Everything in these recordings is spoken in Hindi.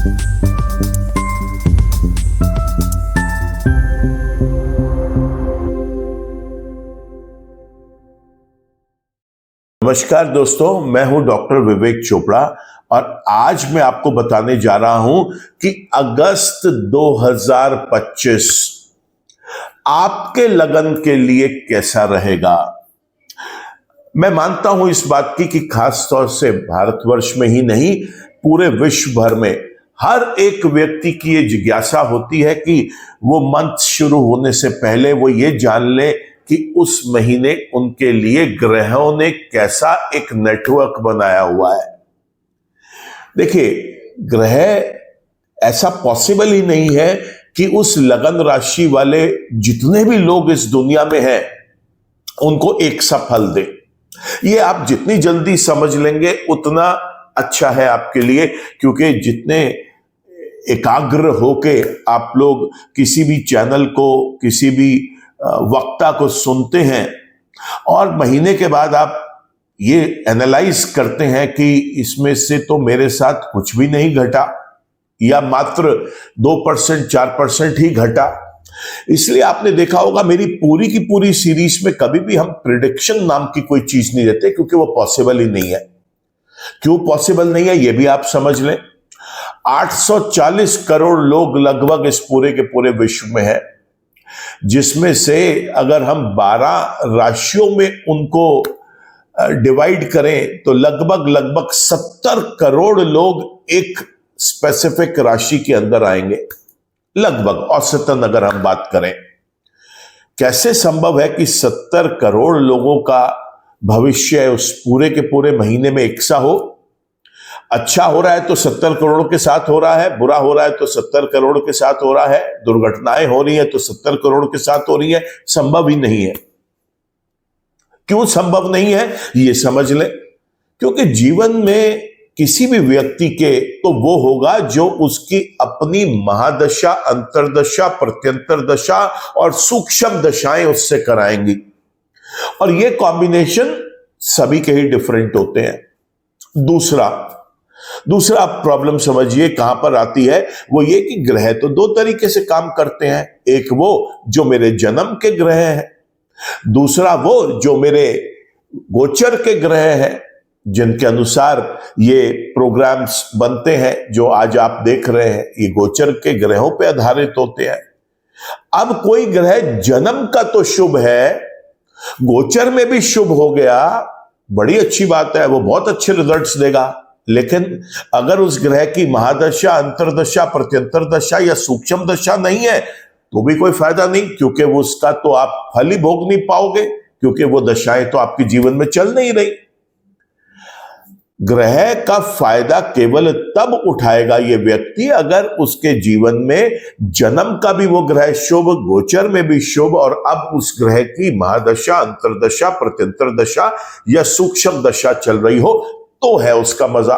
नमस्कार दोस्तों, मैं हूं डॉक्टर विवेक चोपड़ा और आज मैं आपको बताने जा रहा हूं कि अगस्त 2025 आपके लगन के लिए कैसा रहेगा। मैं मानता हूं इस बात की कि खास तौर से भारतवर्ष में ही नहीं, पूरे विश्व भर में हर एक व्यक्ति की ये जिज्ञासा होती है कि वो मंथ शुरू होने से पहले वो ये जान ले कि उस महीने उनके लिए ग्रहों ने कैसा एक नेटवर्क बनाया हुआ है। देखिए, ग्रह ऐसा पॉसिबल ही नहीं है कि उस लगन राशि वाले जितने भी लोग इस दुनिया में हैं उनको एक सा फल दे। ये आप जितनी जल्दी समझ लेंगे उतना अच्छा है आपके लिए, क्योंकि जितने एकाग्र होके आप लोग किसी भी चैनल को, किसी भी वक्ता को सुनते हैं और महीने के बाद आप ये एनालाइज करते हैं कि इसमें से तो मेरे साथ कुछ भी नहीं घटा या मात्र 2% 4% ही घटा। इसलिए आपने देखा होगा मेरी पूरी की पूरी सीरीज में कभी भी हम प्रिडिक्शन नाम की कोई चीज नहीं देते, क्योंकि वो पॉसिबल ही नहीं है। क्यों पॉसिबल नहीं है ये भी आप समझ लें। 840 करोड़ लोग लगभग इस पूरे के पूरे विश्व में है, जिसमें से अगर हम 12 राशियों में उनको डिवाइड करें तो लगभग 70 करोड़ लोग एक स्पेसिफिक राशि के अंदर आएंगे। लगभग औसतन अगर हम बात करें, कैसे संभव है कि 70 करोड़ लोगों का भविष्य उस पूरे के पूरे महीने में एक सा हो। अच्छा हो रहा है तो 70 करोड़ के साथ हो रहा है, बुरा हो रहा है तो 70 करोड़ के साथ हो रहा है, दुर्घटनाएं हो रही हैं तो 70 करोड़ के साथ हो रही है। संभव ही नहीं है। क्यों संभव नहीं है ये समझ लें। क्योंकि जीवन में किसी भी व्यक्ति के तो वो होगा जो उसकी अपनी महादशा, अंतरदशा, प्रत्यंतर दशा और सूक्ष्म दशाएं उससे कराएंगी, और ये कॉम्बिनेशन सभी के ही डिफरेंट होते हैं। दूसरा प्रॉब्लम समझिए कहां पर आती है, वो ये कि ग्रह तो दो तरीके से काम करते हैं। एक वो जो मेरे जन्म के ग्रह हैं, दूसरा वो जो मेरे गोचर के ग्रह हैं, जिनके अनुसार ये प्रोग्राम्स बनते हैं जो आज आप देख रहे हैं। ये गोचर के ग्रहों पे आधारित होते हैं। अब कोई ग्रह जन्म का तो शुभ है, गोचर में भी शुभ हो गया, बड़ी अच्छी बात है, वो बहुत अच्छे रिजल्ट्स देगा। लेकिन अगर उस ग्रह की महादशा, अंतरदशा, प्रत्यंतर दशा या सूक्ष्म दशा नहीं है तो भी कोई फायदा नहीं, क्योंकि वो उसका तो आप फल ही भोग नहीं पाओगे, क्योंकि वो दशाएं तो आपके जीवन में चल नहीं रही। ग्रह का फायदा केवल तब उठाएगा ये व्यक्ति अगर उसके जीवन में जन्म का भी वो ग्रह शुभ, गोचर में भी शुभ, और अब उस ग्रह की महादशा, अंतरदशा, प्रत्यंतर दशा या सूक्ष्म दशा चल रही हो, तो है उसका मजा।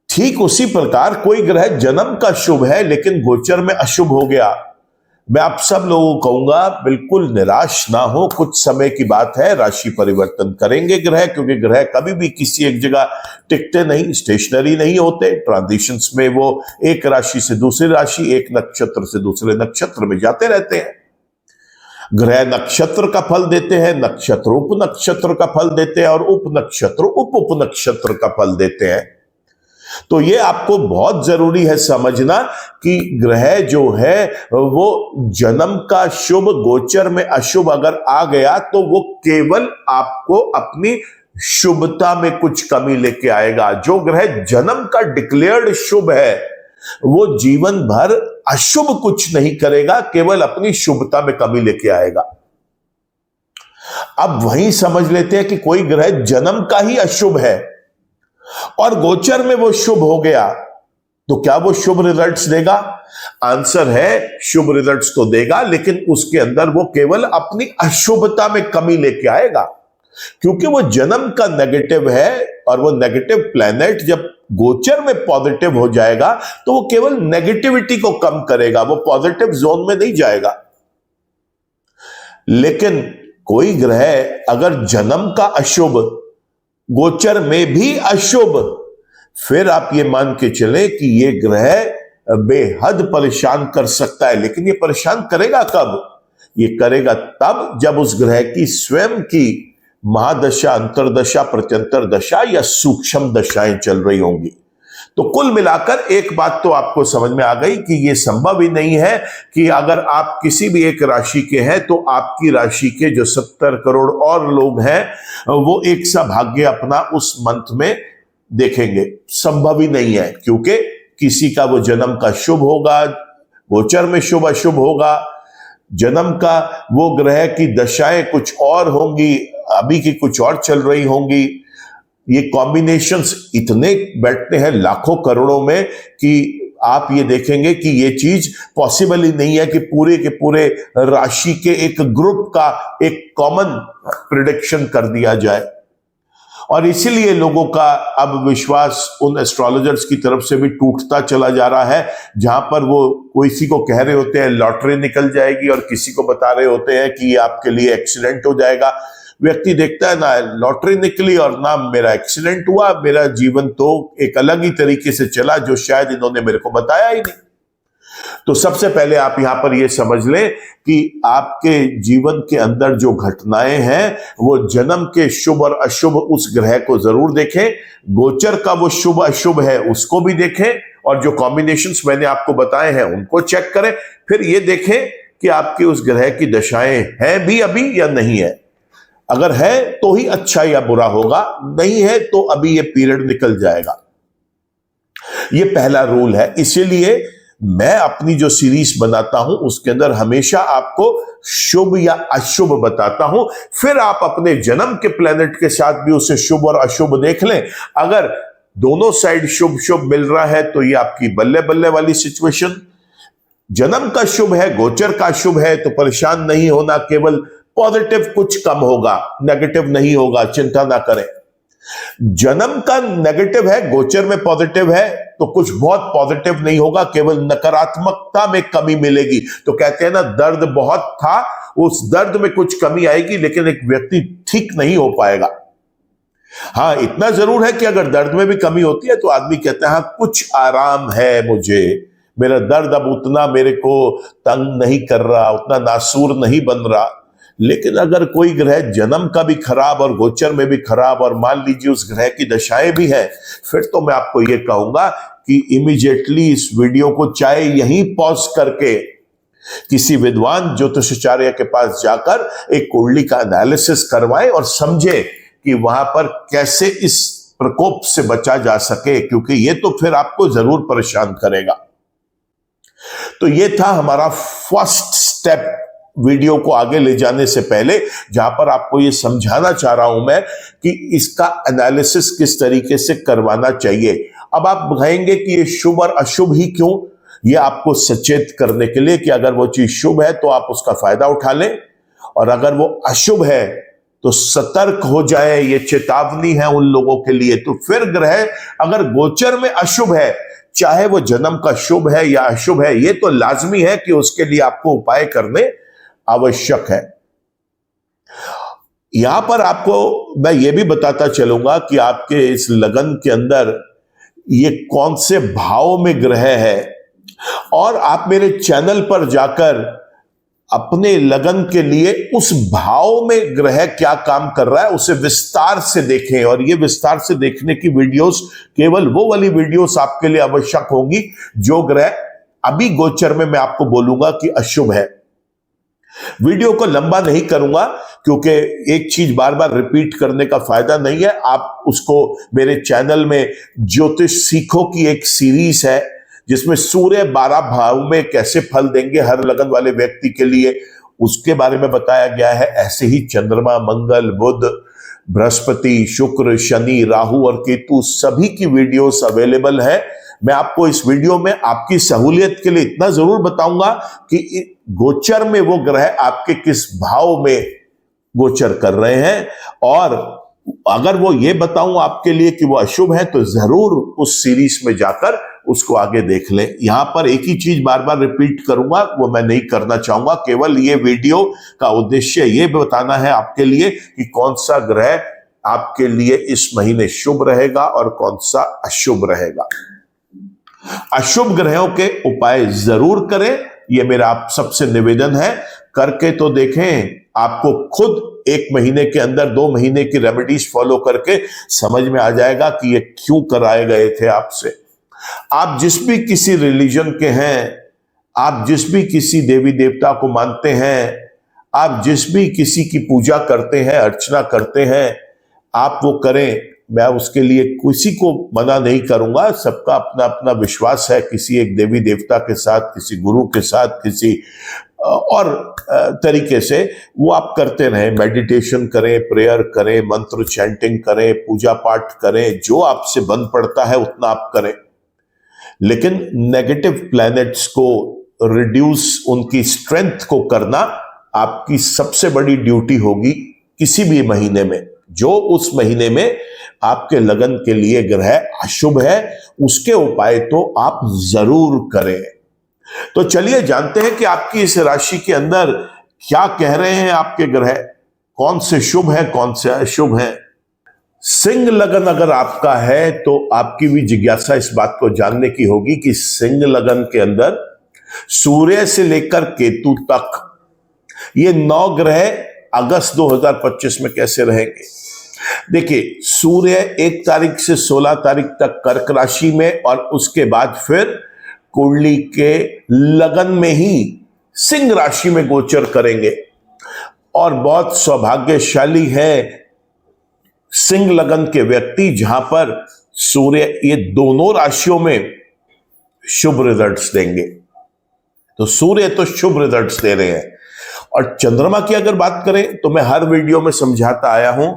ठीक उसी प्रकार कोई ग्रह जन्म का शुभ है लेकिन गोचर में अशुभ हो गया, मैं आप सब लोगों को कहूंगा बिल्कुल निराश ना हो। कुछ समय की बात है, राशि परिवर्तन करेंगे ग्रह, क्योंकि ग्रह कभी भी किसी एक जगह टिकते नहीं, स्टेशनरी नहीं होते। ट्रांजिशंस में वो एक राशि से दूसरी राशि, एक नक्षत्र से दूसरे नक्षत्र में जाते रहते हैं। ग्रह नक्षत्र का फल देते हैं, नक्षत्र उप नक्षत्र का फल देते हैं, और उप नक्षत्र उप नक्षत्र का फल देते हैं। तो ये आपको बहुत जरूरी है समझना कि ग्रह जो है वो जन्म का शुभ, गोचर में अशुभ अगर आ गया तो वो केवल आपको अपनी शुभता में कुछ कमी लेके आएगा। जो ग्रह जन्म का डिक्लेयर्ड शुभ है वो जीवन भर अशुभ कुछ नहीं करेगा, केवल अपनी शुभता में कमी लेके आएगा। अब वहीं समझ लेते हैं कि कोई ग्रह जन्म का ही अशुभ है और गोचर में वो शुभ हो गया, तो क्या वो शुभ रिजल्ट्स देगा? आंसर है शुभ रिजल्ट्स तो देगा, लेकिन उसके अंदर वो केवल अपनी अशुभता में कमी लेके आएगा, क्योंकि वो जन्म का नेगेटिव है, और वो नेगेटिव प्लैनेट जब गोचर में पॉजिटिव हो जाएगा तो वो केवल नेगेटिविटी को कम करेगा, वो पॉजिटिव जोन में नहीं जाएगा। लेकिन कोई ग्रह अगर जन्म का अशुभ, गोचर में भी अशुभ, फिर आप ये मान के चले कि ये ग्रह बेहद परेशान कर सकता है। लेकिन ये परेशान करेगा कब? ये करेगा तब जब उस ग्रह की स्वयं की महादशा, अंतरदशा, प्रत्यंतर दशा या सूक्ष्म दशाएं चल रही होंगी। तो कुल मिलाकर एक बात तो आपको समझ में आ गई कि यह संभव ही नहीं है कि अगर आप किसी भी एक राशि के हैं तो आपकी राशि के जो 70 करोड़ और लोग हैं वो एक सा भाग्य अपना उस मंथ में देखेंगे। संभव ही नहीं है, क्योंकि किसी का वो जन्म का शुभ होगा, गोचर में शुभ अशुभ होगा, जन्म का वो ग्रह की दशाएं कुछ और होंगी, अभी की कुछ और चल रही होंगी। ये कॉम्बिनेशंस इतने बैठते हैं लाखों करोड़ों में कि आप ये देखेंगे कि ये चीज पॉसिबल ही नहीं है कि पूरे के पूरे राशि के एक ग्रुप का एक कॉमन प्रिडिक्शन कर दिया जाए। और इसीलिए लोगों का अब विश्वास उन एस्ट्रोलॉजर्स की तरफ से भी टूटता चला जा रहा है, जहां पर वो किसी को कह रहे होते हैं लॉटरी निकल जाएगी और किसी को बता रहे होते हैं कि ये आपके लिए एक्सीडेंट हो जाएगा। व्यक्ति देखता है ना लॉटरी निकली और ना मेरा एक्सीडेंट हुआ, मेरा जीवन तो एक अलग ही तरीके से चला जो शायद इन्होंने मेरे को बताया ही नहीं। तो सबसे पहले आप यहां पर यह समझ लें कि आपके जीवन के अंदर जो घटनाएं हैं वो जन्म के शुभ और अशुभ उस ग्रह को जरूर देखें, गोचर का वो शुभ अशुभ है उसको भी देखें, और जो कॉम्बिनेशंस मैंने आपको बताए हैं उनको चेक करें। फिर ये देखें कि आपकी उस ग्रह की दशाएं हैं भी अभी या नहीं है। अगर है तो ही अच्छा या बुरा होगा, नहीं है तो अभी ये पीरियड निकल जाएगा। ये पहला रूल है। इसीलिए मैं अपनी जो सीरीज बनाता हूं उसके अंदर हमेशा आपको शुभ या अशुभ बताता हूं, फिर आप अपने जन्म के प्लेनेट के साथ भी उसे शुभ और अशुभ देख लें। अगर दोनों साइड शुभ शुभ मिल रहा है तो ये आपकी बल्ले बल्ले वाली सिचुएशन। जन्म का शुभ है, गोचर का शुभ है, तो परेशान नहीं होना, केवल पॉजिटिव कुछ कम होगा, नेगेटिव नहीं होगा, चिंता ना करें। जन्म का नेगेटिव है, गोचर में पॉजिटिव है, तो कुछ बहुत पॉजिटिव नहीं होगा, केवल नकारात्मकता में कमी मिलेगी। तो कहते हैं ना दर्द बहुत था, उस दर्द में कुछ कमी आएगी, लेकिन एक व्यक्ति ठीक नहीं हो पाएगा। हाँ, इतना जरूर है कि अगर दर्द में भी कमी होती है तो आदमी कहता है हाँ कुछ आराम है, मुझे मेरा दर्द अब उतना मेरे को तंग नहीं कर रहा, उतना नासूर नहीं बन रहा। लेकिन अगर कोई ग्रह जन्म का भी खराब और गोचर में भी खराब और मान लीजिए उस ग्रह की दशाएं भी है, फिर तो मैं आपको यह कहूंगा कि इमीडिएटली इस वीडियो को चाहे यहीं पॉज करके किसी विद्वान ज्योतिषाचार्य के पास जाकर एक कुंडली का एनालिसिस करवाएं और समझे कि वहां पर कैसे इस प्रकोप से बचा जा सके, क्योंकि यह तो फिर आपको जरूर परेशान करेगा। तो यह था हमारा फर्स्ट स्टेप वीडियो को आगे ले जाने से पहले, जहां पर आपको यह समझाना चाह रहा हूं मैं कि इसका एनालिसिस किस तरीके से करवाना चाहिए। अब आप कहेंगे कि ये शुभ और अशुभ ही क्यों? ये आपको सचेत करने के लिए कि अगर वो चीज शुभ है तो आप उसका फायदा उठा लें, और अगर वो अशुभ है तो सतर्क हो जाए। ये चेतावनी है उन लोगों के लिए। तो फिर ग्रह अगर गोचर में अशुभ है, चाहे वो जन्म का शुभ है या अशुभ है, ये तो लाजमी है कि उसके लिए आपको उपाय करने आवश्यक है। यहां पर आपको मैं यह भी बताता चलूंगा कि आपके इस लगन के अंदर ये कौन से भाव में ग्रह है, और आप मेरे चैनल पर जाकर अपने लगन के लिए उस भाव में ग्रह क्या काम कर रहा है उसे विस्तार से देखें। और ये विस्तार से देखने की वीडियोस केवल वो वाली वीडियोस आपके लिए आवश्यक होंगी जो ग्रह अभी गोचर में मैं आपको बोलूंगा कि अशुभ है। वीडियो को लंबा नहीं करूंगा क्योंकि एक चीज बार बार रिपीट करने का फायदा नहीं है। आप उसको मेरे चैनल में ज्योतिष सीखो की एक सीरीज है जिसमें सूर्य 12 भाव में कैसे फल देंगे हर लगन वाले व्यक्ति के लिए, उसके बारे में बताया गया है। ऐसे ही चंद्रमा, मंगल, बुध, बृहस्पति, शुक्र, शनि, राहु और केतु सभी की वीडियोस अवेलेबल है। मैं आपको इस वीडियो में आपकी सहूलियत के लिए इतना जरूर बताऊंगा कि गोचर में वो ग्रह आपके किस भाव में गोचर कर रहे हैं, और अगर वो ये बताऊं आपके लिए कि वो अशुभ है तो जरूर उस सीरीज में जाकर उसको आगे देख लें। यहां पर एक ही चीज बार बार रिपीट करूंगा, वो मैं नहीं करना चाहूंगा। केवल ये वीडियो का उद्देश्य ये बताना है आपके लिए कि कौन सा ग्रह आपके लिए इस महीने शुभ रहेगा और कौन सा अशुभ रहेगा। अशुभ ग्रहों के उपाय जरूर करें, यह मेरा आप सबसे निवेदन है। करके तो देखें, आपको खुद 1 महीने के अंदर 2 महीने की रेमेडीज फॉलो करके समझ में आ जाएगा कि ये क्यों कराए गए थे आपसे। आप जिस भी किसी रिलीजन के हैं, आप जिस भी किसी देवी देवता को मानते हैं, आप जिस भी किसी की पूजा करते हैं, अर्चना करते हैं, आप वो करें। मैं उसके लिए किसी को मना नहीं करूंगा, सबका अपना अपना विश्वास है किसी एक देवी देवता के साथ, किसी गुरु के साथ, किसी और तरीके से वो आप करते रहें। मेडिटेशन करें, प्रेयर करें, मंत्र चैंटिंग करें, पूजा पाठ करें, जो आपसे बन पड़ता है उतना आप करें। लेकिन नेगेटिव प्लैनेट्स को रिड्यूस, उनकी स्ट्रेंथ को करना आपकी सबसे बड़ी ड्यूटी होगी किसी भी महीने में। जो उस महीने में आपके लगन के लिए ग्रह अशुभ है, उसके उपाय तो आप जरूर करें। तो चलिए जानते हैं कि आपकी इस राशि के अंदर क्या कह रहे हैं आपके ग्रह, कौन से शुभ हैं, कौन से अशुभ हैं। सिंह लगन अगर आपका है तो आपकी भी जिज्ञासा इस बात को जानने की होगी कि सिंह लगन के अंदर सूर्य से लेकर केतु तक ये 9 ग्रह अगस्त 2025 में कैसे रहेंगे। देखिए, सूर्य 1 तारीख से 16 तारीख तक कर्क राशि में और उसके बाद फिर कुंडली के लगन में ही सिंह राशि में गोचर करेंगे। और बहुत सौभाग्यशाली है सिंह लगन के व्यक्ति जहां पर सूर्य ये दोनों राशियों में शुभ रिजल्ट्स देंगे। तो सूर्य तो शुभ रिजल्ट्स दे रहे हैं। और चंद्रमा की अगर बात करें तो मैं हर वीडियो में समझाता आया हूं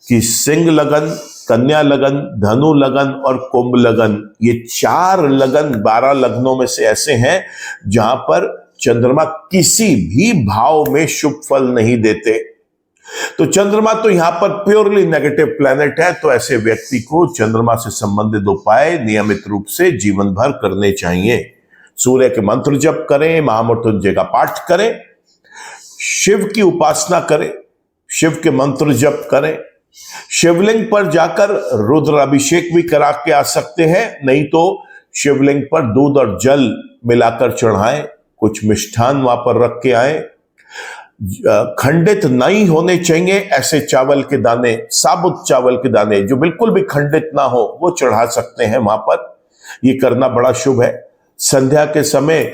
कि सिंह लगन, कन्या लगन, धनु लगन और कुंभ लगन, ये 4 लगन 12 लग्नों में से ऐसे हैं जहां पर चंद्रमा किसी भी भाव में शुभ फल नहीं देते। तो चंद्रमा तो यहां पर प्योरली नेगेटिव प्लैनेट है। तो ऐसे व्यक्ति को चंद्रमा से संबंधित उपाय नियमित रूप से जीवन भर करने चाहिए। सूर्य के मंत्र जप करें, महामृत्युंजय का पाठ करें, शिव की उपासना करें, शिव के मंत्र जप करें, शिवलिंग पर जाकर रुद्राभिषेक भी करा के आ सकते हैं। नहीं तो शिवलिंग पर दूध और जल मिलाकर चढ़ाएं, कुछ मिष्ठान वहां पर रख के आए। खंडित नहीं होने चाहिए ऐसे चावल के दाने, साबुत चावल के दाने जो बिल्कुल भी खंडित ना हो, वो चढ़ा सकते हैं वहां पर। ये करना बड़ा शुभ है। संध्या के समय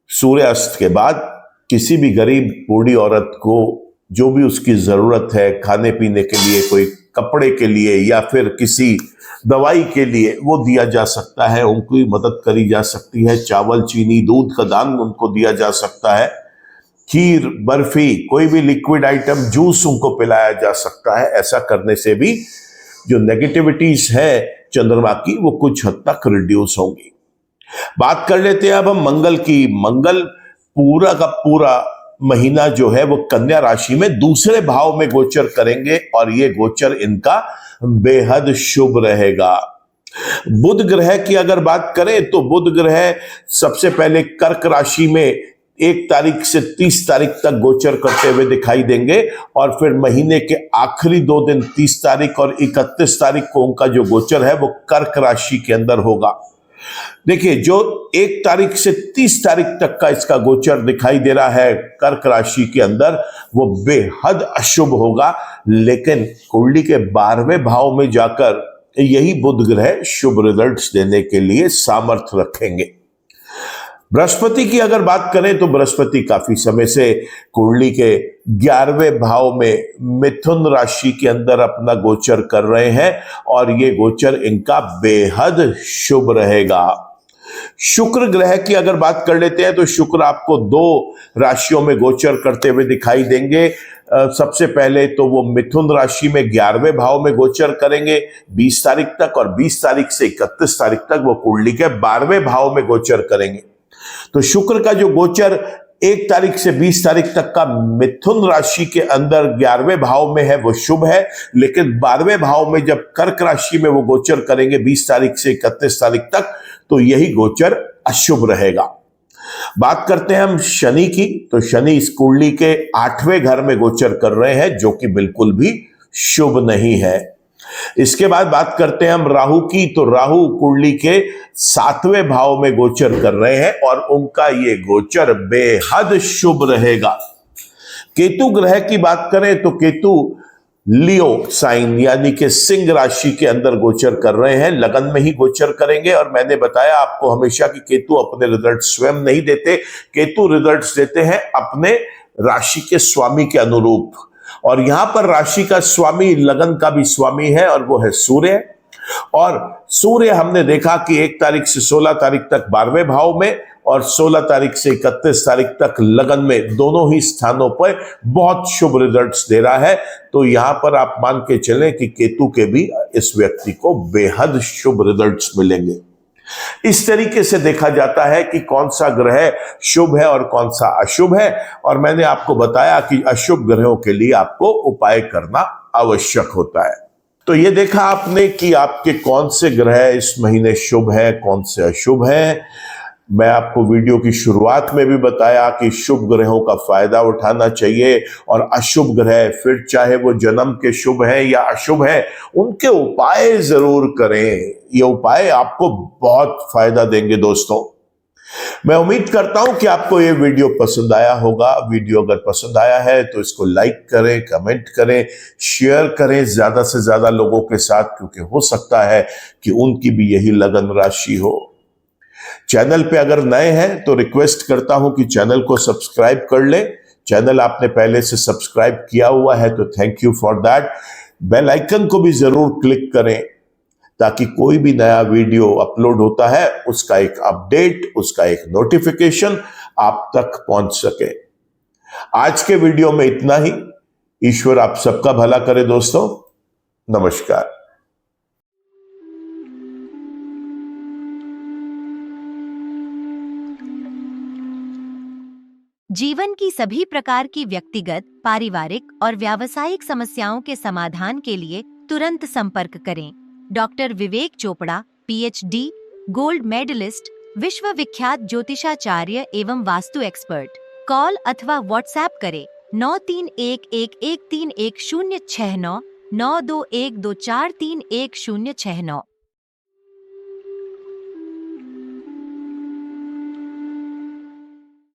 सूर्यास्त के बाद किसी भी गरीब बूढ़ी औरत को जो भी उसकी जरूरत है, खाने पीने के लिए, कोई कपड़े के लिए या फिर किसी दवाई के लिए, वो दिया जा सकता है, उनकी मदद करी जा सकती है। चावल, चीनी, दूध का दान उनको दिया जा सकता है। खीर, बर्फी, कोई भी लिक्विड आइटम, जूस उनको पिलाया जा सकता है। ऐसा करने से भी जो नेगेटिविटीज है चंद्रमा की, वो कुछ हद तक रिड्यूस होंगी। बात कर लेते हैं अब हम मंगल की। मंगल पूरा का पूरा महीना जो है वो कन्या राशि में दूसरे भाव में गोचर करेंगे और ये गोचर इनका बेहद शुभ रहेगा। बुध ग्रह की अगर बात करें तो बुध ग्रह सबसे पहले कर्क राशि में 1 तारीख से 30 तारीख तक गोचर करते हुए दिखाई देंगे और फिर महीने के आखिरी 2 दिन 30 तारीख और 31 तारीख को उनका जो गोचर है वो कर्क राशि के अंदर होगा। देखिए, जो 1 तारीख से 30 तारीख तक का इसका गोचर दिखाई दे रहा है कर्क राशि के अंदर, वो बेहद अशुभ होगा। लेकिन कुंडली के 12वें भाव में जाकर यही बुध ग्रह शुभ रिजल्ट्स देने के लिए सामर्थ्य रखेंगे। बृहस्पति की अगर बात करें तो बृहस्पति काफी समय से कुंडली के 11वें भाव में मिथुन राशि के अंदर अपना गोचर कर रहे हैं और ये गोचर इनका बेहद शुभ रहेगा। शुक्र ग्रह की अगर बात कर लेते हैं तो शुक्र आपको 2 राशियों में गोचर करते हुए दिखाई देंगे। सबसे पहले तो वो मिथुन राशि में 11वें भाव में गोचर करेंगे 20 तारीख तक और 20 तारीख से 31 तारीख तक वो कुंडली के 12वें भाव में गोचर करेंगे। तो शुक्र का जो गोचर 1 तारीख से 20 तारीख तक का मिथुन राशि के अंदर 11वें भाव में है वो शुभ है। लेकिन 12वें भाव में जब कर्क राशि में वो गोचर करेंगे 20 तारीख से 31 तारीख तक, तो यही गोचर अशुभ रहेगा। बात करते हैं हम शनि की। तो शनि इस कुंडली के 8वें घर में गोचर कर रहे हैं जो कि बिल्कुल भी शुभ नहीं है। इसके बाद बात करते हैं हम राहु की। तो राहु कुंडली के 7वें भाव में गोचर कर रहे हैं और उनका ये गोचर बेहद शुभ रहेगा। केतु ग्रह की बात करें तो केतु लियो साइन यानी कि सिंह राशि के अंदर गोचर कर रहे हैं, लगन में ही गोचर करेंगे। और मैंने बताया आपको हमेशा कि केतु अपने रिजल्ट स्वयं नहीं देते, केतु रिजल्ट्स देते हैं अपने राशि के स्वामी के अनुरूप। और यहां पर राशि का स्वामी लगन का भी स्वामी है और वो है सूर्य। और सूर्य हमने देखा कि 1 तारीख से 16 तारीख तक 12वें भाव में और 16 तारीख से 31 तारीख तक लगन में, दोनों ही स्थानों पर बहुत शुभ रिजल्ट्स दे रहा है। तो यहां पर आप मान के चलें कि केतु के भी इस व्यक्ति को बेहद शुभ रिजल्ट्स मिलेंगे। इस तरीके से देखा जाता है कि कौन सा ग्रह शुभ है और कौन सा अशुभ है। और मैंने आपको बताया कि अशुभ ग्रहों के लिए आपको उपाय करना आवश्यक होता है। तो ये देखा आपने कि आपके कौन से ग्रह इस महीने शुभ है, कौन से अशुभ है। मैं आपको वीडियो की शुरुआत में भी बताया कि शुभ ग्रहों का फायदा उठाना चाहिए और अशुभ ग्रह, फिर चाहे वो जन्म के शुभ है या अशुभ है, उनके उपाय जरूर करें। ये उपाय आपको बहुत फायदा देंगे दोस्तों। मैं उम्मीद करता हूं कि आपको ये वीडियो पसंद आया होगा। वीडियो अगर पसंद आया है तो इसको लाइक करें, कमेंट करें, शेयर करें ज्यादा से ज्यादा लोगों के साथ, क्योंकि हो सकता है कि उनकी भी यही लगन राशि हो। चैनल पे अगर नए हैं तो रिक्वेस्ट करता हूं कि चैनल को सब्सक्राइब कर ले। चैनल आपने पहले से सब्सक्राइब किया हुआ है तो thank you for that. Bell icon को भी जरूर क्लिक करें ताकि कोई भी नया वीडियो अपलोड होता है उसका एक अपडेट, उसका एक नोटिफिकेशन आप तक पहुंच सके। आज के वीडियो में इतना ही। ईश्वर आप सबका भला करे दोस्तों। नमस्कार। जीवन की सभी प्रकार की व्यक्तिगत, पारिवारिक और व्यावसायिक समस्याओं के समाधान के लिए तुरंत संपर्क करें। डॉक्टर विवेक चोपड़ा, पीएचडी, गोल्ड मेडलिस्ट, विश्व विख्यात ज्योतिषाचार्य एवं वास्तु एक्सपर्ट। कॉल अथवा व्हाट्सएप करें 9311131069 9212431069।